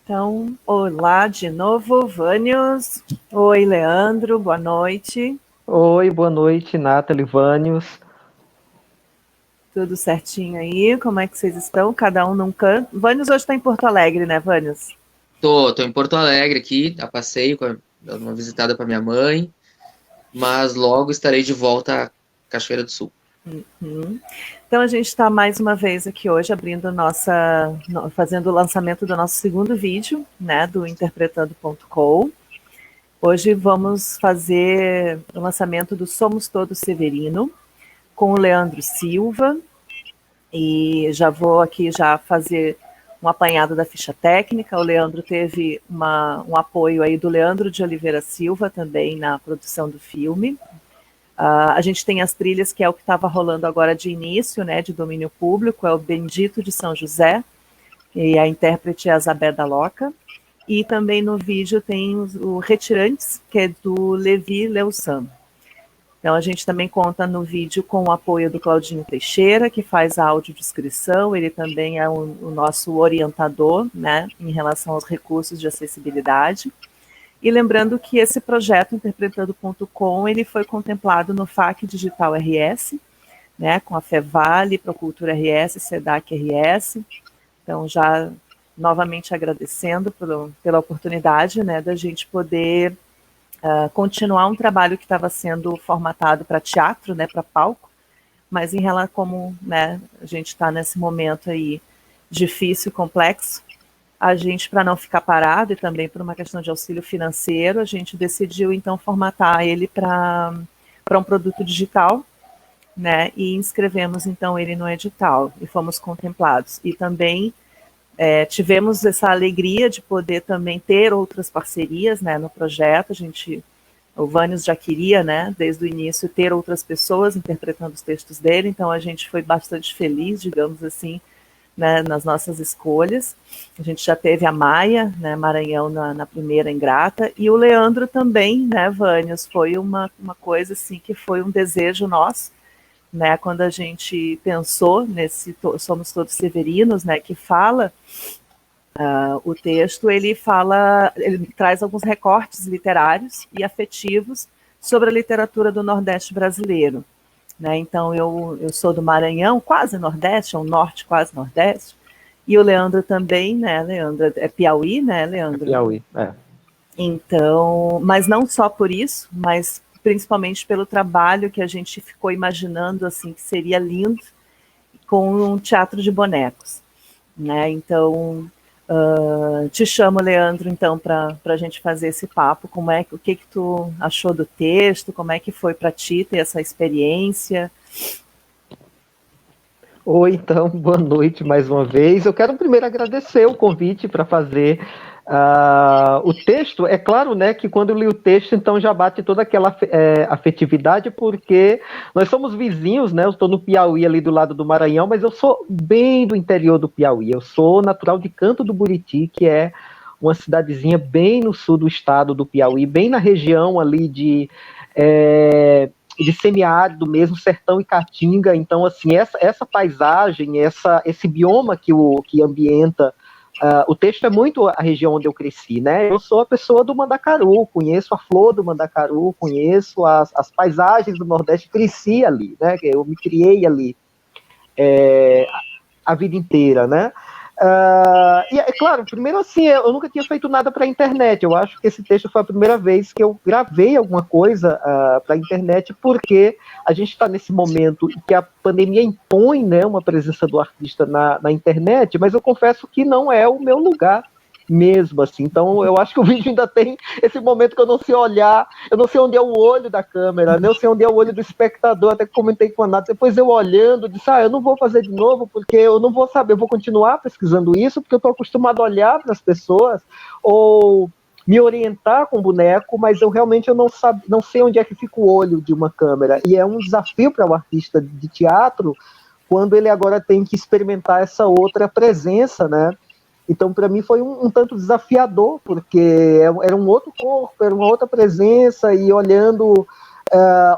Então, olá de novo, Vânios. Oi, Leandro, boa noite. Oi, boa noite, Nathalie, Vânios. Tudo certinho aí? Como é que vocês estão? Cada um num canto. Vânios hoje está em Porto Alegre, né, Vânios? Tô em Porto Alegre aqui, a passeio, dando uma visitada para minha mãe, mas logo estarei de volta a Cachoeira do Sul. Então a gente está mais uma vez aqui hoje abrindo fazendo o lançamento do nosso segundo vídeo, né, do interpretando.com. Hoje vamos fazer o lançamento do Somos Todos Severino com o Leandro Silva. E já vou aqui já fazer um apanhado da ficha técnica. O Leandro teve um apoio aí do Leandro de Oliveira Silva também na produção do filme. A gente tem as trilhas, que é o que estava rolando agora de início, né, de domínio público, é o Bendito de São José, e a intérprete é a Zabé da Loca. E também no vídeo tem o Retirantes, que é do Levi Leusan. Então a gente também conta no vídeo com o apoio do Claudinho Teixeira, que faz a audiodescrição, ele também é o nosso orientador, né, em relação aos recursos de acessibilidade. E lembrando que esse projeto interpretando.com, ele foi contemplado no FAQ Digital RS, né, com a FEVALE, Procultura RS, SEDAC RS. Então já novamente agradecendo pela oportunidade, né, da gente poder continuar um trabalho que estava sendo formatado para teatro, né, para palco, mas em relação como, né, a gente está nesse momento aí difícil, complexo, a gente, para não ficar parado e também por uma questão de auxílio financeiro, a gente decidiu então formatar ele para um produto digital, né, e inscrevemos então ele no edital e fomos contemplados. E também tivemos essa alegria de poder também ter outras parcerias, né, no projeto. O Vânios já queria, né, desde o início, ter outras pessoas interpretando os textos dele, então a gente foi bastante feliz, digamos assim, né, nas nossas escolhas. A gente já teve a Maia, né, Maranhão na primeira Ingrata, e o Leandro também, né, Vânios, foi uma coisa assim que foi um desejo nosso, né, quando a gente pensou nesse Somos Todos Severinos, né, que fala o texto, ele traz alguns recortes literários e afetivos sobre a literatura do Nordeste brasileiro, né? Então eu sou do Maranhão, quase Nordeste, é um Norte quase Nordeste, e o Leandro também, né? Leandro é Piauí, né, Leandro? Piauí, é. Então, mas não só por isso, mas principalmente pelo trabalho que a gente ficou imaginando assim que seria lindo com um teatro de bonecos, né? Então te chamo, Leandro, então, para a gente fazer esse papo. O que tu achou do texto? Como é que foi para ti ter essa experiência? Oi, então, boa noite mais uma vez. Eu quero primeiro agradecer o convite para fazer o texto. É claro, né, que quando eu li o texto, então já bate toda aquela afetividade, porque nós somos vizinhos, né? Eu estou no Piauí, ali do lado do Maranhão, mas eu sou bem do interior do Piauí. Eu sou natural de Canto do Buriti, que é uma cidadezinha bem no sul do estado do Piauí, bem na região ali de semiárido mesmo, sertão e caatinga. Então, assim, essa paisagem, esse bioma que ambienta o texto é muito a região onde eu cresci, né? Eu sou a pessoa do Mandacaru, conheço a flor do Mandacaru, conheço as paisagens do Nordeste, cresci ali, né? Eu me criei ali a vida inteira, né? E é claro, primeiro assim, eu nunca tinha feito nada para a internet. Eu acho que esse texto foi a primeira vez que eu gravei alguma coisa para a internet, porque a gente está nesse momento que a pandemia impõe, né, uma presença do artista na internet, mas eu confesso que não é o meu lugar mesmo, assim. Então eu acho que o vídeo ainda tem esse momento que eu não sei olhar, eu não sei onde é o olho da câmera, né? Eu sei onde é o olho do espectador. Até comentei com a Nath, depois eu olhando, disse, eu não vou fazer de novo, porque eu não vou saber, eu vou continuar pesquisando isso, porque eu estou acostumado a olhar para as pessoas, ou me orientar com o boneco, mas eu realmente não sei onde é que fica o olho de uma câmera, e é um desafio para o artista de teatro, quando ele agora tem que experimentar essa outra presença, né? Então, para mim, foi um tanto desafiador, porque era um outro corpo, era uma outra presença, e olhando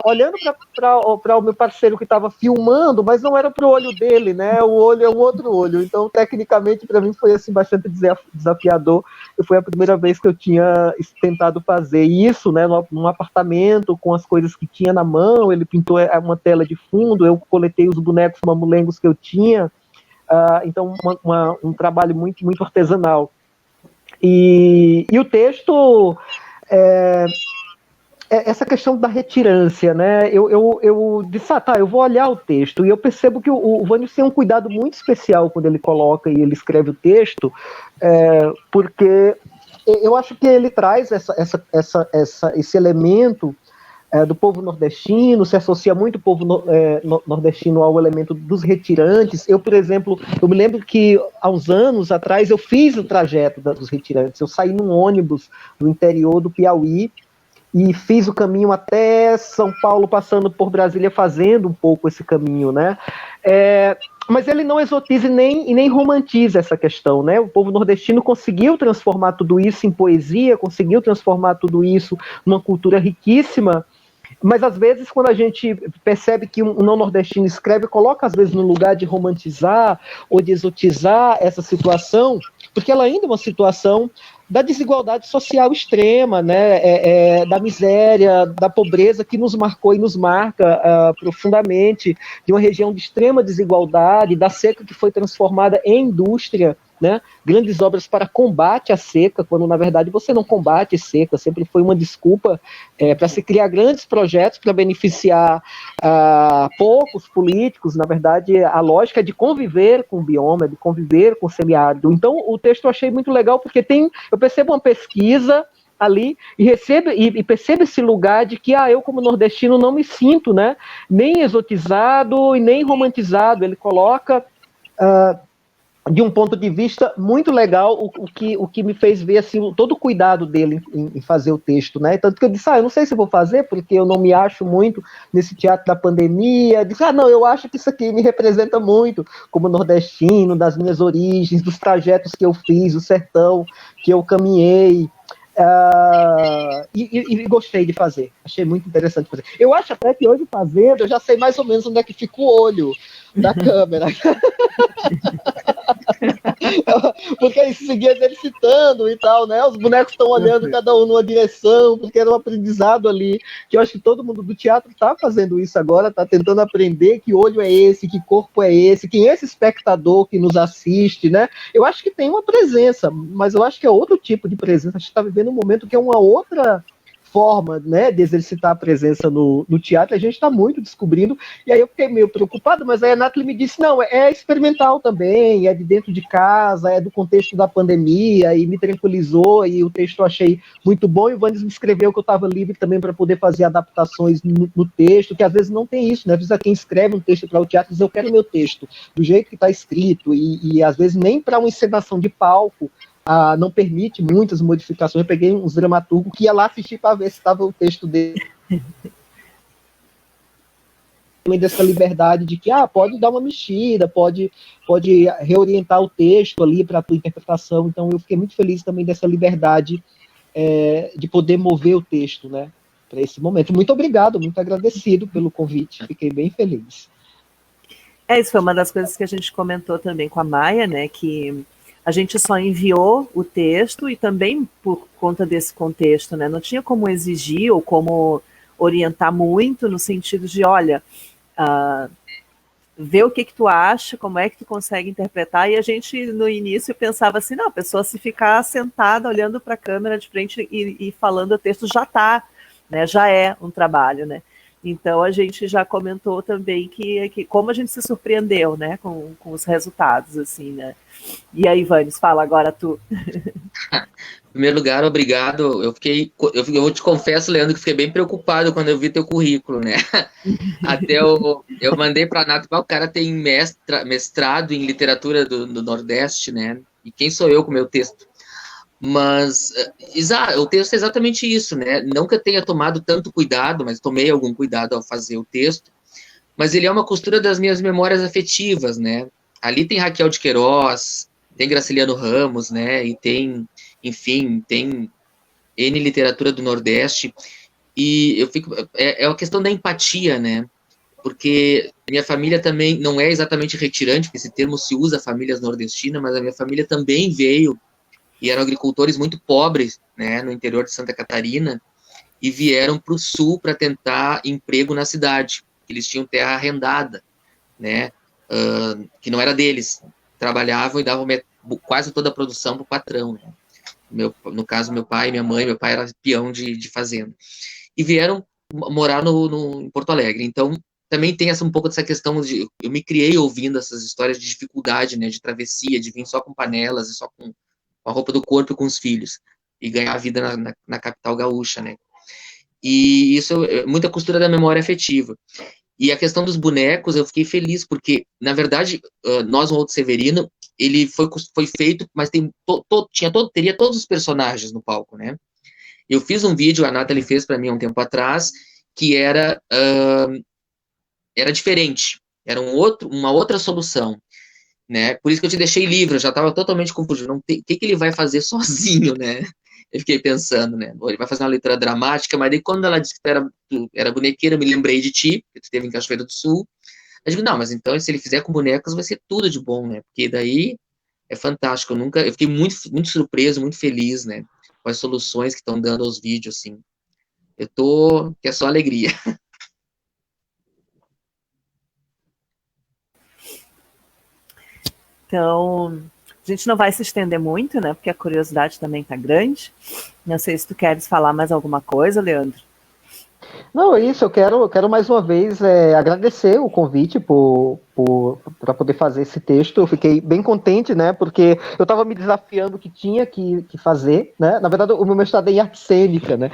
olhando para o meu parceiro que estava filmando, mas não era para o olho dele, né? O olho é um outro olho. Então, tecnicamente, para mim foi assim, bastante desafiador. E foi a primeira vez que eu tinha tentado fazer isso, né? Num apartamento, com as coisas que tinha na mão. Ele pintou uma tela de fundo, eu coletei os bonecos mamulengos que eu tinha. Então, um trabalho muito, muito artesanal. E o texto... essa questão da retirância, né? Eu disse, eu vou olhar o texto, e eu percebo que o Vânios tem um cuidado muito especial quando ele coloca e ele escreve o texto, porque eu acho que ele traz esse elemento do povo nordestino, se associa muito o povo nordestino ao elemento dos retirantes. Eu, por exemplo, eu me lembro que há uns anos atrás eu fiz o trajeto dos retirantes, eu saí num ônibus do interior do Piauí, e fiz o caminho até São Paulo, passando por Brasília, fazendo um pouco esse caminho, né? Mas ele não exotiza e nem romantiza essa questão, né? O povo nordestino conseguiu transformar tudo isso em poesia, conseguiu transformar tudo isso numa cultura riquíssima, mas às vezes quando a gente percebe que um não nordestino escreve, coloca às vezes no lugar de romantizar ou de exotizar essa situação, porque ela ainda é uma situação da desigualdade social extrema, né, da miséria, da pobreza que nos marcou e nos marca profundamente, de uma região de extrema desigualdade, da seca que foi transformada em indústria, né, grandes obras para combate à seca, quando na verdade você não combate seca, sempre foi uma desculpa para se criar grandes projetos para beneficiar poucos políticos. Na verdade, a lógica é de conviver com o bioma, de conviver com o semiárido. Então, o texto eu achei muito legal, porque eu percebo uma pesquisa ali e percebo esse lugar de que eu como nordestino não me sinto, né, nem exotizado e nem romantizado. Ele coloca de um ponto de vista muito legal o que me fez ver assim, todo o cuidado dele em fazer o texto, né? Tanto que eu disse, eu não sei se vou fazer, porque eu não me acho muito nesse teatro da pandemia. Eu disse, não, eu acho que isso aqui me representa muito como nordestino, das minhas origens, dos trajetos que eu fiz, o sertão que eu caminhei. E gostei de fazer, achei muito interessante fazer. Eu acho até que hoje fazendo, eu já sei mais ou menos onde é que fica o olho da câmera. Porque aí seguia exercitando e tal, né? Os bonecos estão olhando cada um numa direção, porque era um aprendizado ali, que eu acho que todo mundo do teatro está fazendo isso agora, está tentando aprender que olho é esse, que corpo é esse, quem é esse espectador que nos assiste, né? Eu acho que tem uma presença, mas eu acho que é outro tipo de presença. A gente está vivendo um momento que é uma outra forma, né, de exercitar a presença no teatro. A gente está muito descobrindo, e aí eu fiquei meio preocupado, mas aí a Nathalie me disse, não, é experimental também, é de dentro de casa, é do contexto da pandemia, e me tranquilizou, e o texto eu achei muito bom, e o Vânios me escreveu que eu estava livre também para poder fazer adaptações no texto, que às vezes não tem isso, né, às vezes quem escreve um texto para o teatro diz, eu quero meu texto do jeito que está escrito, e às vezes nem para uma encenação de palco não permite muitas modificações. Eu peguei uns dramaturgos que ia lá assistir para ver se estava o texto dele. Dessa liberdade de que pode dar uma mexida, pode reorientar o texto ali para a tua interpretação. Então eu fiquei muito feliz também dessa liberdade de poder mover o texto, né, para esse momento. Muito obrigado, muito agradecido pelo convite, fiquei bem feliz. Isso foi uma das coisas que a gente comentou também com a Maia, né, que a gente só enviou o texto, e também por conta desse contexto, né, não tinha como exigir ou como orientar muito, no sentido de, olha, vê o que tu acha, como é que tu consegue interpretar, e a gente no início pensava assim, não, a pessoa se ficar sentada olhando para a câmera de frente e falando o texto já está, né, já é um trabalho, né. Então a gente já comentou também que como a gente se surpreendeu, né, com os resultados, assim, né. E aí, Vânios, fala agora tu. Em primeiro lugar, obrigado. Eu te confesso, Leandro, que fiquei bem preocupado quando eu vi teu currículo, né? Até eu mandei para a Nath, o cara tem mestrado em literatura do Nordeste, né? E quem sou eu com o meu texto? Mas o texto é exatamente isso, né? Não que eu tenha tomado tanto cuidado, mas tomei algum cuidado ao fazer o texto, mas ele é uma costura das minhas memórias afetivas, né? Ali tem Raquel de Queiroz, tem Graciliano Ramos, né? E tem, enfim, tem N literatura do Nordeste, E eu fico, é uma questão da empatia, né? Porque minha família também não é exatamente retirante, porque esse termo se usa famílias nordestinas, mas a minha família também veio e eram agricultores muito pobres, né, no interior de Santa Catarina, e vieram para o sul para tentar emprego na cidade. Eles tinham terra arrendada, né, que não era deles. Trabalhavam e davam quase toda a produção para o patrão. Né? No caso, meu pai e minha mãe, meu pai era peão de fazenda. E vieram morar em Porto Alegre. Então, também tem um pouco dessa questão de... Eu me criei ouvindo essas histórias de dificuldade, né, de travessia, de vir só com panelas e só com a roupa do corpo e com os filhos, e ganhar a vida na capital gaúcha, né? E isso é muita costura da memória afetiva. E a questão dos bonecos, eu fiquei feliz, porque, na verdade, Nós, um Outro Severino, ele foi feito, mas teria todos os personagens no palco, né? Eu fiz um vídeo, a Nathalie fez para mim há um tempo atrás, que era diferente, era uma outra solução, né? Por isso que eu te deixei livre, eu já estava totalmente confuso. O que ele vai fazer sozinho, né? Eu fiquei pensando, né? Ele vai fazer uma leitura dramática, mas daí quando ela disse que era bonequeira, eu me lembrei de ti, que tu esteve em Cachoeira do Sul. Eu digo, não, mas então se ele fizer com bonecos vai ser tudo de bom, né? Porque daí é fantástico. Eu fiquei muito, muito surpreso, muito feliz, né? Com as soluções que estão dando aos vídeos, assim. Que é só alegria. Então, a gente não vai se estender muito, né? Porque a curiosidade também está grande. Não sei se tu queres falar mais alguma coisa, Leandro. Não, é isso, eu quero mais uma vez agradecer o convite para poder fazer esse texto. Eu fiquei bem contente, né? Porque eu estava me desafiando o que tinha que fazer, né? Na verdade, o meu mestrado é em arte cênica, né?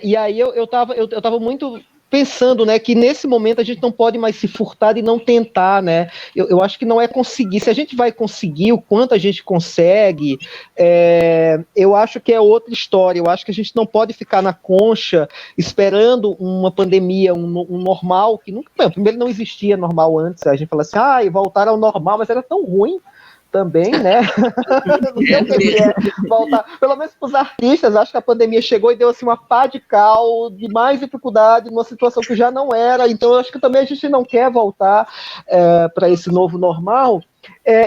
E aí eu tava muito pensando, né, que nesse momento a gente não pode mais se furtar e não tentar, né? Eu acho que não é conseguir. Se a gente vai conseguir o quanto a gente consegue, eu acho que é outra história. Eu acho que a gente não pode ficar na concha esperando uma pandemia, um normal, que nunca, primeiro não existia normal antes. A gente fala assim, voltar ao normal, mas era tão ruim também, né? Não sei o que é voltar. Pelo menos para os artistas, acho que a pandemia chegou e deu assim uma pá de cal, de mais dificuldade, numa situação que já não era. Então, eu acho que também a gente não quer voltar para esse novo normal.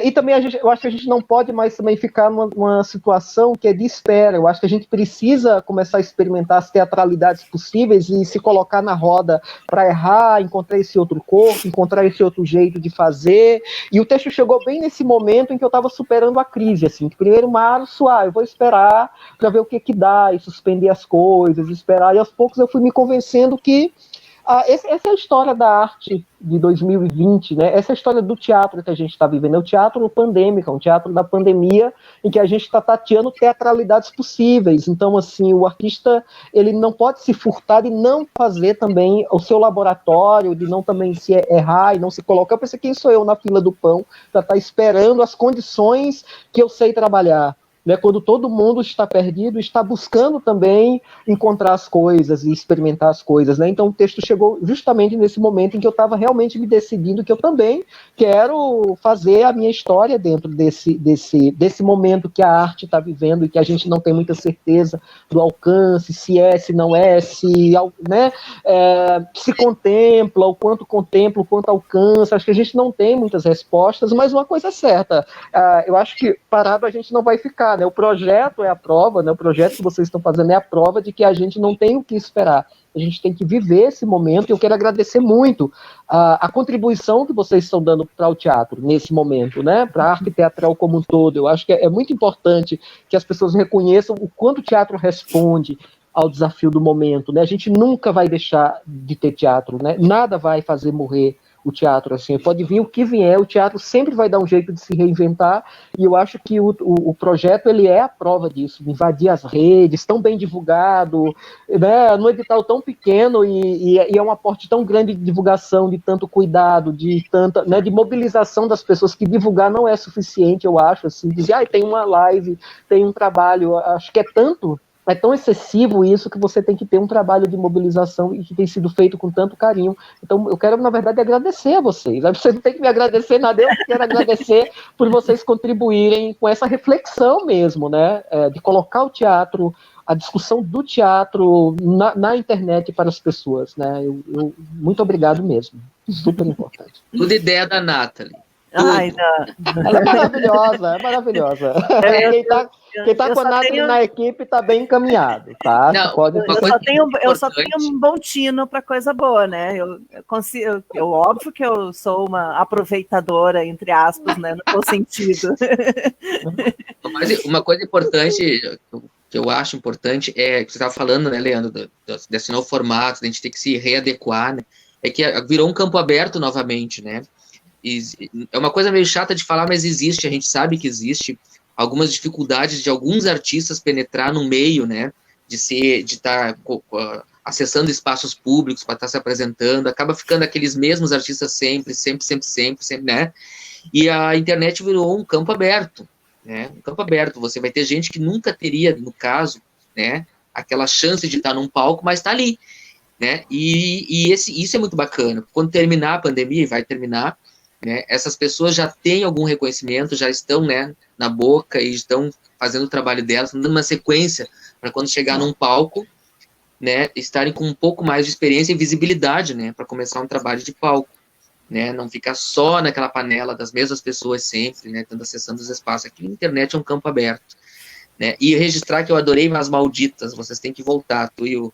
E também eu acho que a gente não pode mais também ficar numa situação que é de espera. Eu acho que a gente precisa começar a experimentar as teatralidades possíveis e se colocar na roda para errar, encontrar esse outro corpo, encontrar esse outro jeito de fazer. E o texto chegou bem nesse momento em que eu estava superando a crise, assim, que 1º de março, eu vou esperar para ver o que dá, e suspender as coisas, esperar, e aos poucos eu fui me convencendo que essa é a história da arte de 2020, né? Essa é a história do teatro que a gente está vivendo. É o teatro pandêmico, um teatro da pandemia, em que a gente está tateando teatralidades possíveis. Então, assim, o artista ele não pode se furtar de não fazer também o seu laboratório, de não também se errar e não se colocar. Eu pensei, quem sou eu na fila do pão para estar esperando as condições que eu sei trabalhar? Né, quando todo mundo está perdido, está buscando também encontrar as coisas e experimentar as coisas. Né? Então o texto chegou justamente nesse momento em que eu estava realmente me decidindo que eu também quero fazer a minha história dentro desse momento que a arte está vivendo e que a gente não tem muita certeza do alcance, se é, se não é, né, se contempla, o quanto alcança. Acho que a gente não tem muitas respostas, mas uma coisa é certa, eu acho que parado a gente não vai ficar. Né? O projeto é a prova, né? O projeto que vocês estão fazendo é a prova de que a gente não tem o que esperar. A gente tem que viver esse momento, e eu quero agradecer muito a contribuição que vocês estão dando para o teatro nesse momento, né? Para a arte teatral como um todo. Eu acho que é muito importante que as pessoas reconheçam o quanto o teatro responde ao desafio do momento. Né? A gente nunca vai deixar de ter teatro, né? Nada vai fazer morrer o teatro, assim, pode vir o que vier, o teatro sempre vai dar um jeito de se reinventar, e eu acho que o projeto, ele é a prova disso, invadir as redes, tão bem divulgado, né, num edital tão pequeno, e é um aporte tão grande de divulgação, de tanto cuidado, de tanta, né, de mobilização das pessoas, que divulgar não é suficiente, eu acho, assim, dizer, tem uma live, tem um trabalho, acho que é tão excessivo isso que você tem que ter um trabalho de mobilização e que tem sido feito com tanto carinho. Então, eu quero, na verdade, agradecer a vocês. Vocês não tem que me agradecer nada, eu quero agradecer por vocês contribuírem com essa reflexão mesmo, né? De colocar o teatro a discussão do teatro na internet para as pessoas, né? Muito obrigado mesmo, super importante. Tudo ideia da Nathalie. Ai, ela é maravilhosa, é maravilhosa. Quem tá com a Nathalie na equipe tá bem encaminhado, tá? Não, pode... eu só tenho um bom tino para coisa boa, né? Eu óbvio que eu sou uma aproveitadora, entre aspas, né? No bom sentido. Mas uma coisa importante, que eu acho importante, é que você estava falando, né, Leandro, desse novo formato, da gente ter que se readequar, né? É que virou um campo aberto novamente, né? É uma coisa meio chata de falar, mas existe, a gente sabe que existe algumas dificuldades de alguns artistas penetrar no meio, né, de estar acessando espaços públicos para estar se apresentando, acaba ficando aqueles mesmos artistas sempre, né, e a internet virou um campo aberto, né, um campo aberto, você vai ter gente que nunca teria, no caso, né, aquela chance de estar num palco, mas está ali, né, e isso é muito bacana, quando terminar a pandemia, e vai terminar, né, essas pessoas já têm algum reconhecimento, já estão, né, na boca e estão fazendo o trabalho delas, dando uma sequência para quando chegar num palco, né, estarem com um pouco mais de experiência e visibilidade, né, para começar um trabalho de palco, né, não ficar só naquela panela das mesmas pessoas sempre, né, estando acessando os espaços. Aqui na internet é um campo aberto, né, e registrar que eu adorei As Malditas, vocês têm que voltar, tu e o...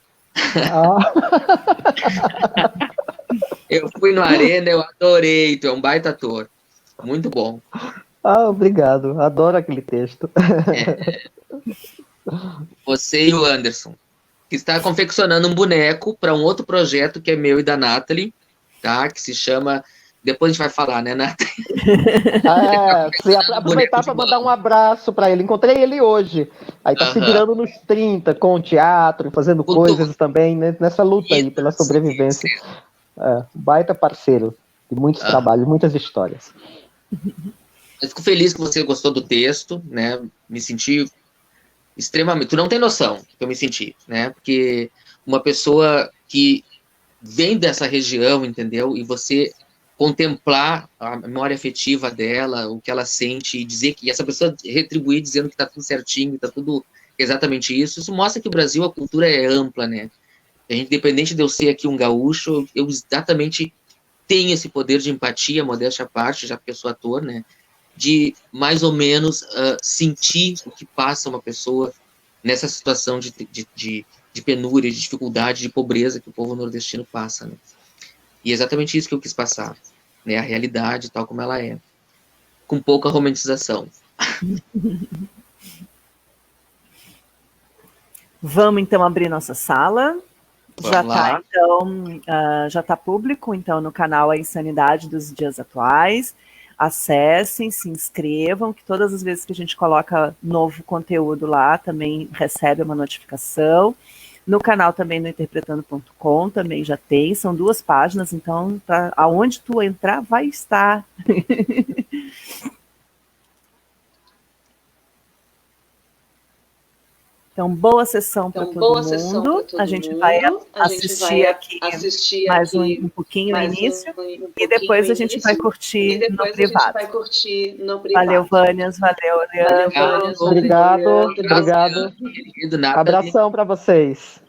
Eu fui no Arena, eu adorei, tu é um baita ator. Muito bom. Obrigado. Adoro aquele texto. Você e o Anderson, que está confeccionando um boneco para um outro projeto que é meu e da Nathalie, tá? Que se chama... Depois a gente vai falar, né, Nathalie? Aproveitar para mandar um abraço para ele. Encontrei ele hoje. Aí tá se virando nos 30 com o teatro, fazendo coisas também, né, nessa luta aí pela sobrevivência. Baita parceiro de muitos trabalhos, muitas histórias. Eu fico feliz que você gostou do texto, né? Me senti extremamente... Tu não tem noção do que eu me senti, né? Porque uma pessoa que vem dessa região, entendeu? E você contemplar a memória afetiva dela, o que ela sente, e dizer que essa pessoa retribuir dizendo que tá tudo certinho, tá tudo exatamente isso mostra que o Brasil, a cultura é ampla, né? Independente de eu ser aqui um gaúcho, eu exatamente tenho esse poder de empatia, modéstia à parte, já que eu sou ator, né, de mais ou menos sentir o que passa uma pessoa nessa situação de penúria, de dificuldade, de pobreza que o povo nordestino passa, né. E é exatamente isso que eu quis passar, né, a realidade tal como ela é, com pouca romantização. Vamos então abrir nossa sala. Já está público, então, no canal A Insanidade dos Dias Atuais. Acessem, se inscrevam, que todas as vezes que a gente coloca novo conteúdo lá, também recebe uma notificação. No canal também no interpretando.com também já tem, são 2 páginas, então aonde tu entrar vai estar. Então, boa sessão para todo mundo. A gente vai assistir aqui mais um pouquinho no início e depois a gente vai curtir no privado. Valeu, Vânias. Valeu, Leandro. Obrigado. Abração para vocês.